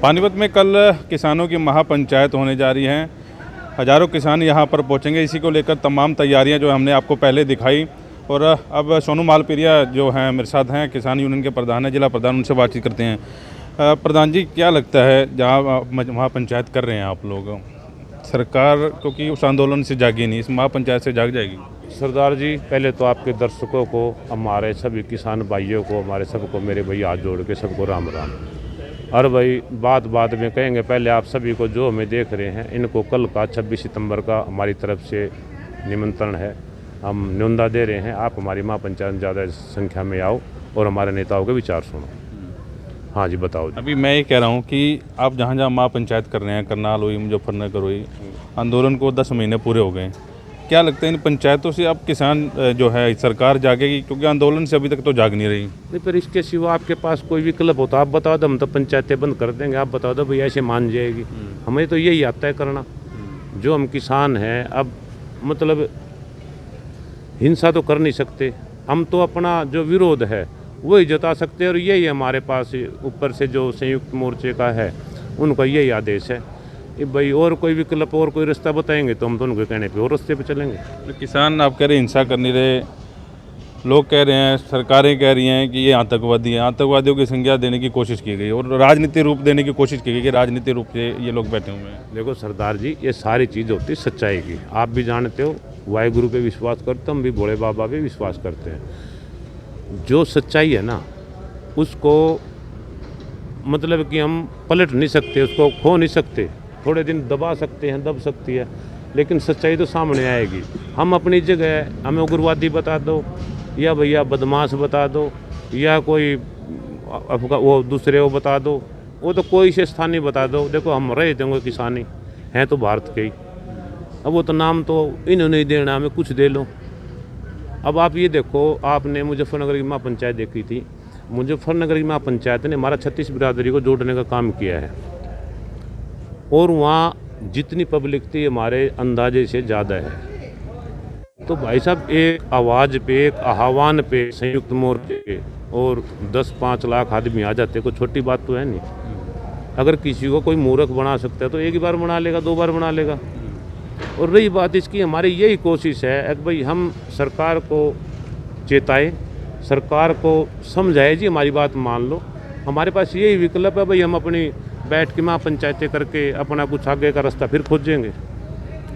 पानीपत में कल किसानों की महापंचायत होने जा रही है। हज़ारों किसान यहां पर पहुंचेंगे। इसी को लेकर तमाम तैयारियां जो हमने आपको पहले दिखाई। और अब सोनू मालपिरिया जो हैं मेरे साथ हैं, किसान यूनियन के प्रधान हैं, जिला प्रधान, उनसे बातचीत करते हैं। प्रधान जी, क्या लगता है जहाँ महापंचायत कर रहे हैं आप लोग, सरकार क्योंकि उस आंदोलन से जागी नहीं, इस महापंचायत से जाग जाएगी? सरदार जी, पहले तो आपके दर्शकों को, हमारे सभी किसान भाइयों को, हमारे सबको, मेरे भैया हाथ जोड़ के सबको राम राम। और भाई बात में कहेंगे, पहले आप सभी को जो हमें देख रहे हैं, इनको कल का 26 सितंबर का हमारी तरफ से निमंत्रण है। हम न्योंदा दे रहे हैं, आप हमारी महापंचायत ज़्यादा संख्या में आओ और हमारे नेताओं के विचार सुनो। हाँ जी, बताओ जी। अभी मैं ये कह रहा हूँ कि आप जहाँ जहाँ महापंचायत कर रहे हैं, करनाल हुई, मुजफ्फरनगर हुई, आंदोलन को 10 महीने पूरे हो गए। क्या लगता है इन पंचायतों से अब किसान जो है सरकार जागेगी? क्योंकि आंदोलन से अभी तक तो जाग नहीं रही। नहीं, पर इसके सिवा आपके पास कोई विकल्प होता आप बता दो, हम तो पंचायतें बंद कर देंगे। आप बता दो भैया, ऐसे मान जाएगी? हमें तो यही आता है करना। जो हम किसान हैं, अब मतलब हिंसा तो कर नहीं सकते, हम तो अपना जो विरोध है वही जता सकते हैं। और यही हमारे पास ऊपर से जो संयुक्त मोर्चे का है, उनका यही आदेश है कि भाई और कोई विकल्प और कोई रास्ता बताएंगे तो हम तो उनके कहने पे और रास्ते पे चलेंगे। तो किसान आप कह रहे हैं हिंसा कर नहीं रहे, लोग कह रहे हैं, सरकारें कह रही हैं कि ये आतंकवादी हैं। आतंकवादियों की संज्ञा देने की कोशिश की गई और राजनीतिक रूप देने की कोशिश की गई कि राजनीतिक रूप से ये लोग बैठे हुए हैं। देखो सरदार जी, ये सारी चीज़ होती है सच्चाई की। आप भी जानते हो, वाहिगुरु पे विश्वास करते, हम भी भोले बाबा पे विश्वास करते हैं। जो सच्चाई है ना, उसको मतलब कि हम पलट नहीं सकते, उसको खो नहीं सकते। थोड़े दिन दबा सकते हैं, दब सकती है, लेकिन सच्चाई तो सामने आएगी। हम अपनी जगह, हमें उग्रवादी बता दो या भैया बदमाश बता दो या कोई वो दूसरे वो बता दो, वो तो कोई से स्थानीय बता दो। देखो, हम रहे थे किसानी हैं तो भारत के ही। अब वो तो नाम तो इन्होंने ही देना, हमें कुछ दे लो। अब आप ये देखो, आपने मुजफ्फरनगर की महापंचायत देखी थी। मुजफ्फरनगर की महापंचायत ने हमारा 36 बिरादरी को जोड़ने का काम किया है और वहाँ जितनी पब्लिक थी हमारे अंदाजे से ज़्यादा है। तो भाई साहब, एक आवाज़ पे, एक आह्वान पे संयुक्त मोर्चे के और 10-5 लाख आदमी आ जाते, कोई छोटी बात तो है नहीं। अगर किसी को कोई मूर्ख बना सकता है तो एक ही बार बना लेगा, 2 बार बना लेगा। और रही बात इसकी, हमारी यही कोशिश है कि भाई हम सरकार को चेताएं, सरकार को समझाए जी हमारी बात मान लो। हमारे पास यही विकल्प है भाई, हम अपनी बैठ के महापंचायतें करके अपना कुछ आगे का रास्ता फिर खोजेंगे।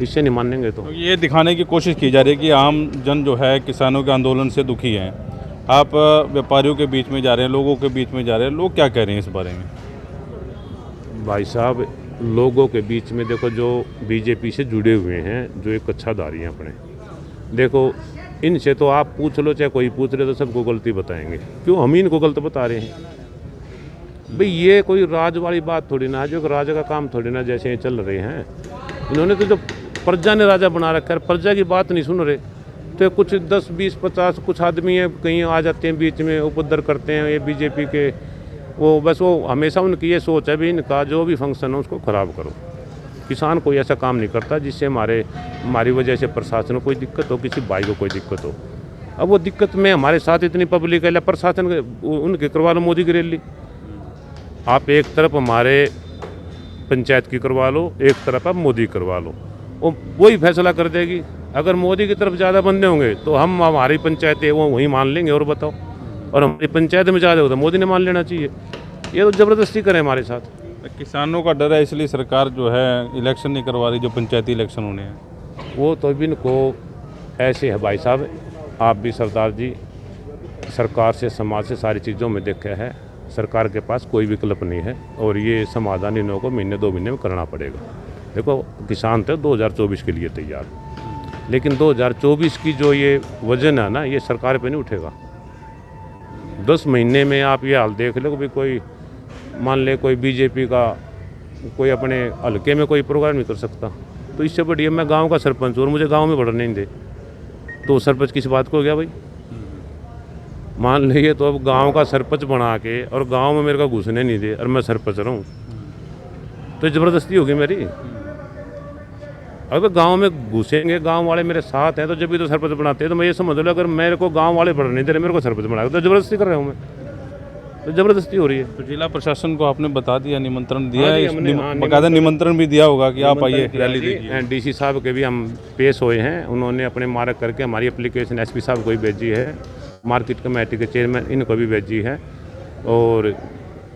इससे नहीं मानेंगे तो ये दिखाने की कोशिश की जा रही है कि आम जन जो है किसानों के आंदोलन से दुखी है। आप व्यापारियों के बीच में जा रहे हैं, लोगों के बीच में जा रहे हैं, लोग क्या कह रहे हैं इस बारे में? भाई साहब, लोगों के बीच में देखो, जो बीजेपी से जुड़े हुए हैं, जो एक कच्छाधारी हैं अपने, देखो इनसे तो आप पूछ लो, चाहे कोई पूछ ले, तो सबको गलती बताएंगे। क्यों हम ही इनको गलत बता रहे हैं? भाई ये कोई राज वाली बात थोड़ी ना है, जो राजा का काम थोड़ी ना जैसे ये चल रहे हैं। इन्होंने तो जो प्रजा ने राजा बना रखा है, प्रजा की बात नहीं सुन रहे। तो कुछ 10, 20, 50 कुछ आदमी है, कहीं आ जाते हैं बीच में, उपद्रव करते हैं ये बीजेपी के। वो बस वो हमेशा उनकी ये सोच है भी, इनका जो भी फंक्शन है उसको ख़राब करो। किसान कोई ऐसा काम नहीं करता जिससे हमारी वजह से प्रशासन को कोई दिक्कत हो, किसी भाई को कोई दिक्कत हो। अब वो दिक्कत में हमारे साथ इतनी पब्लिक है, प्रशासन उनके करवा लो मोदी की रैली। आप एक तरफ हमारे पंचायत की करवा लो, एक तरफ आप मोदी करवा लो, वो वही फैसला कर देगी। अगर मोदी की तरफ ज़्यादा बंदे होंगे तो हम हमारी पंचायतें वो वहीं मान लेंगे। और बताओ, और हमारी पंचायत में ज़्यादा हो तो मोदी ने मान लेना चाहिए। ये तो ज़बरदस्ती करें हमारे साथ। किसानों का डर है, इसलिए सरकार जो है इलेक्शन नहीं करवा रही, जो पंचायती इलेक्शन होने हैं। वो तो भी इनको ऐसे है भाई साहब। आप भी सरदार जी, सरकार से, समाज से सारी चीज़ों में देखा है, सरकार के पास कोई विकल्प नहीं है और ये समाधान इन लोगों को महीने 2 महीने में करना पड़ेगा। देखो, किसान थे 2024 के लिए तैयार, लेकिन 2024 की जो ये वजन है ना, ये सरकार पे नहीं उठेगा। 10 महीने में आप ये हाल देख लो कि कोई मान ले, कोई बीजेपी का कोई अपने हल्के में कोई प्रोग्राम नहीं कर सकता। तो इससे बढ़िया मैं गांव का सरपंच और मुझे गांव में बढ़ने नहीं दे, तो सरपंच किस बात को हो गया भाई? मान लीजिए, तो अब गांव का सरपंच बना के और गांव में मेरे को घुसने नहीं दे और मैं सरपंच रहूँ, तो ज़बरदस्ती होगी मेरी। अगर गांव में घुसेंगे, गांव वाले मेरे साथ हैं, तो जब भी तो सरपंच बनाते हैं। तो मैं ये समझ लो, अगर मेरे को गांव वाले बढ़ने नहीं दे रहे, मेरे को सरपंच बनाएगा तो ज़बरदस्ती कर रहा हूँ मैं। तो ज़बरदस्ती हो रही है। तो जिला प्रशासन को आपने बता दिया, निमंत्रण दिया हाँ है? जी, हमने बकायदा निमंत्रण भी दिया होगा कि आप आइए रैली देखिए। डीसी साहब के भी हम पेश हुए हैं, उन्होंने अपने मार्क करके हमारी एप्लीकेशन एसपी साहब को भी भेजी है, मार्केट कमेटी के चेयरमैन इनको भी भेजी है, और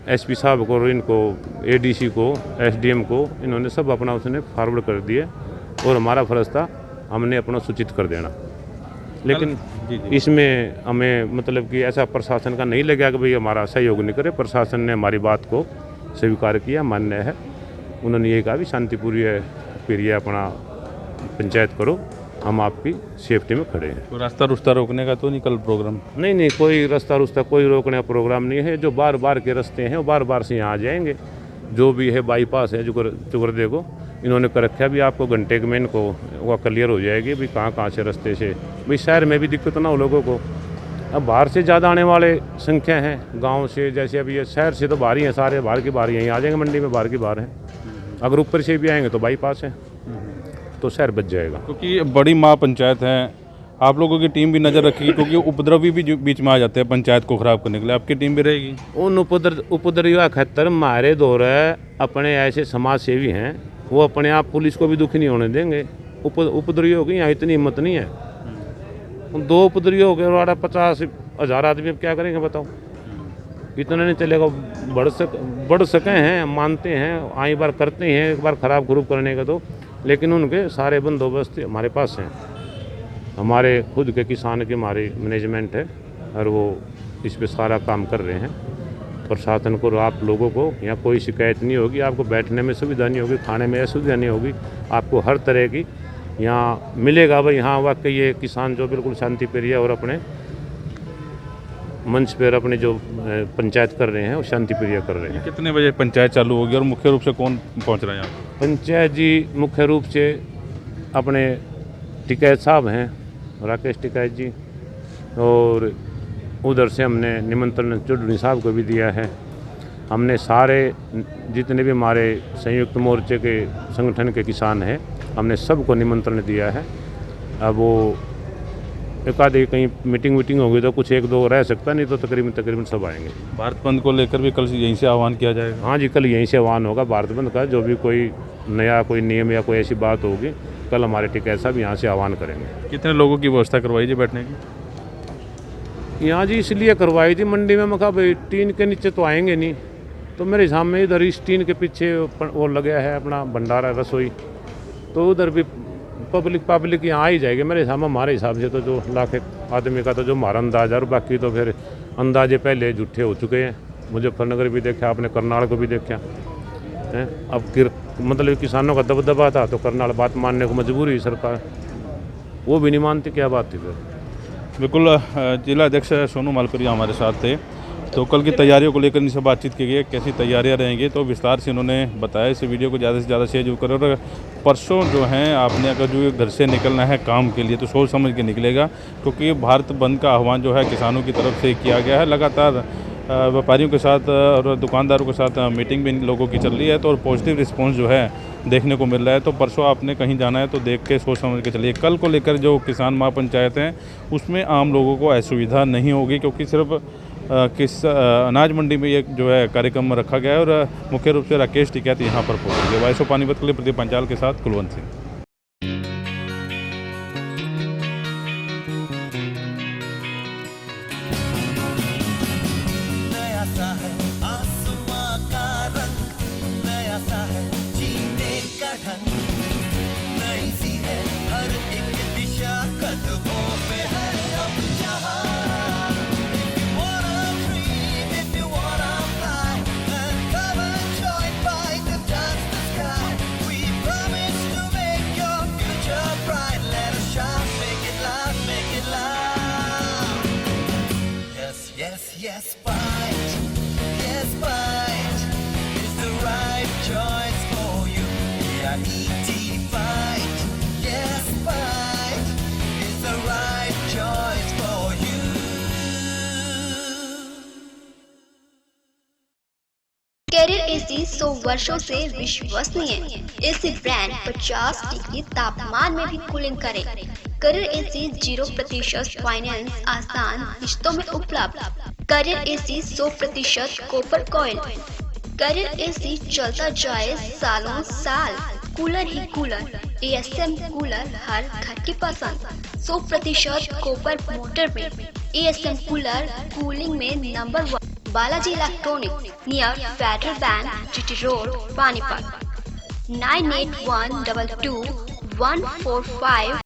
एसपी साहब को और इनको एडीसी को एसडीएम को इन्होंने सब अपना उसने फॉरवर्ड कर दिए, और हमारा फ़र्ज़ था हमने अपना सूचित कर देना। लेकिन इसमें हमें मतलब कि ऐसा प्रशासन का नहीं लगा कि भाई हमारा सहयोग नहीं करे। प्रशासन ने हमारी बात को स्वीकार किया, मान्य है। उन्होंने ये कहा भी शांतिपूर्वक अपना पंचायत करो, हम आपकी सेफ्टी में खड़े हैं। तो रास्ता रुस्ता रोकने का तो नहीं कल प्रोग्राम? नहीं, कोई रास्ता रुस्ता कोई रोकने का प्रोग्राम नहीं है। जो बार बार के रास्ते हैं वो बार बार से यहाँ आ जाएंगे। जो भी है बाईपास है चुकरदे को इन्होंने कर रखा भी, आपको घंटे के में इनको वह क्लियर हो जाएगी भी कहाँ से रास्ते से। भाई शहर में भी दिक्कत ना हो लोगों को। अब बाहर से ज़्यादा आने वाले संख्या हैं, गांव से, जैसे अभी ये शहर से तो बाहर ही हैं सारे, बाहर की बाहर यहीं आ जाएंगे, मंडी में बाहर की बाहर हैं। अगर ऊपर से भी आएंगे तो बाईपास है, तो शहर बच जाएगा। क्योंकि बड़ी महापंचायत है, आप लोगों की टीम भी नज़र रखेगी, क्योंकि उपद्रवी भी बीच में आ जाते हैं पंचायत को ख़राब करने के लिए। आपकी टीम भी रहेगी? उन उपद्रवियों खतर हमारे दौर अपने ऐसे समाज सेवी हैं, वो अपने आप पुलिस को भी दुखी नहीं होने देंगे। उपद्रवियों की यहाँ इतनी हिम्मत नहीं है। उन 2 उपद्रवियों हो गए 50,000 आदमी, अब क्या करेंगे बताओ? इतना नहीं चलेगा। बढ़ सके हैं, मानते हैं, आई बार करते हैं, एक बार ख़राब ग्रुप करने का तो, लेकिन उनके सारे बंदोबस्त हमारे पास हैं। हमारे खुद के किसान की हमारी मैनेजमेंट है, और वो इस पे सारा काम कर रहे हैं। प्रशासन को, आप लोगों को यहाँ कोई शिकायत नहीं होगी, आपको बैठने में सुविधा नहीं होगी, खाने में असुविधा नहीं होगी, आपको हर तरह की यहाँ मिलेगा। भाई हाँ, वाकई ये किसान जो बिल्कुल शांति प्रिय और अपने मंच पर अपने जो पंचायत कर रहे हैं वो शांति प्रिय कर रहे हैं। कितने बजे पंचायत चालू होगी और मुख्य रूप से कौन पहुँच रहा है यहाँ? पंचायत जी मुख्य रूप से अपने टिकैत साहब हैं, राकेश टिकैत जी, और उधर से हमने निमंत्रण चुड़नी साहब को भी दिया है। हमने सारे जितने भी हमारे संयुक्त मोर्चे के संगठन के किसान हैं, हमने सबको निमंत्रण दिया है। अब वो एक आधे कहीं मीटिंग होगी तो कुछ 1-2 रह सकता, नहीं तो तकरीबन सब आएंगे। भारत बंद को लेकर भी कल यहीं से आह्वान किया जाएगा? हाँ जी, कल यहीं से आह्वान होगा भारत बंद का। जो भी कोई नया कोई नियम या कोई ऐसी बात होगी, कल हमारे टिकैत साहब यहाँ से आह्वान करेंगे। कितने लोगों की व्यवस्था करवाई जी बैठने की? यहाँ जी इसलिए करवाई थी, मंडी में मखा भाई टीन के नीचे तो आएंगे नहीं, तो मेरे हिसाब में इधर इस टीन के पीछे वो लगा है अपना भंडारा रसोई, तो उधर भी पब्लिक यहाँ आ ही जाएगी मेरे हिसाब में। हमारे हिसाब से तो जो लाख आदमी का तो जो हमारा अंदाजा, और बाकी तो फिर अंदाजे पहले झूठे हो चुके हैं। मुजफ्फरनगर भी देखा आपने, करनाल को भी देखा है। अब मतलब किसानों का दबदबा था तो करनाल बात मानने को मजबूर हुई सरकार, वो भी नहीं मानती, क्या बात थी फिर। बिल्कुल, जिला अध्यक्ष सोनू मालपुरिया हमारे साथ थे। तो कल की तैयारियों को लेकर इनसे बातचीत की गई, कैसी तैयारियां रहेंगी, तो विस्तार से इन्होंने बताया। इस वीडियो को ज़्यादा से ज़्यादा शेयर जो करें, और परसों जो हैं आपने अगर जो घर से निकलना है काम के लिए तो सोच समझ के निकलेगा, क्योंकि भारत बंद का आह्वान जो है किसानों की तरफ से किया गया है। लगातार व्यापारियों के साथ और दुकानदारों के साथ मीटिंग भी इन लोगों की चल रही है, तो और पॉजिटिव रिस्पॉन्स जो है देखने को मिल रहा है। तो परसों आपने कहीं जाना है तो देख के सोच समझ के चलिए। कल को लेकर जो किसान महापंचायत हैं उसमें आम लोगों को असुविधा नहीं होगी, क्योंकि सिर्फ अनाज मंडी में ये जो है कार्यक्रम रखा गया है, और मुख्य रूप से राकेश टिकैत यहाँ पर पहुँचेंगे। वॉइस ऑफ पानीपत के लिए प्रदीप पंचाल के साथ Kulwant Singh. Yes, fight. Yes, fight is the right choice for you. Yeah, fight. Yes, fight is the right choice for you. Carrier AC 100 वर्षों से विश्वसनीय एसी ब्रांड 50 डिग्री तापमान में भी कूलिंग करे। कैरियर एसी 0% फाइनेंस आसान किस्तों में उपलब्ध। Carrier AC 100% copper coil. Carrier AC चलता जाए सालों साल। कूलर ही कूलर, एएसएम कूलर हर घर की पसंद। 100% कॉपर मोटर में एएसएम कूलर कूलिंग में number 1। Balaji electronic near Federal Bank, GT road, Panipat. 98122145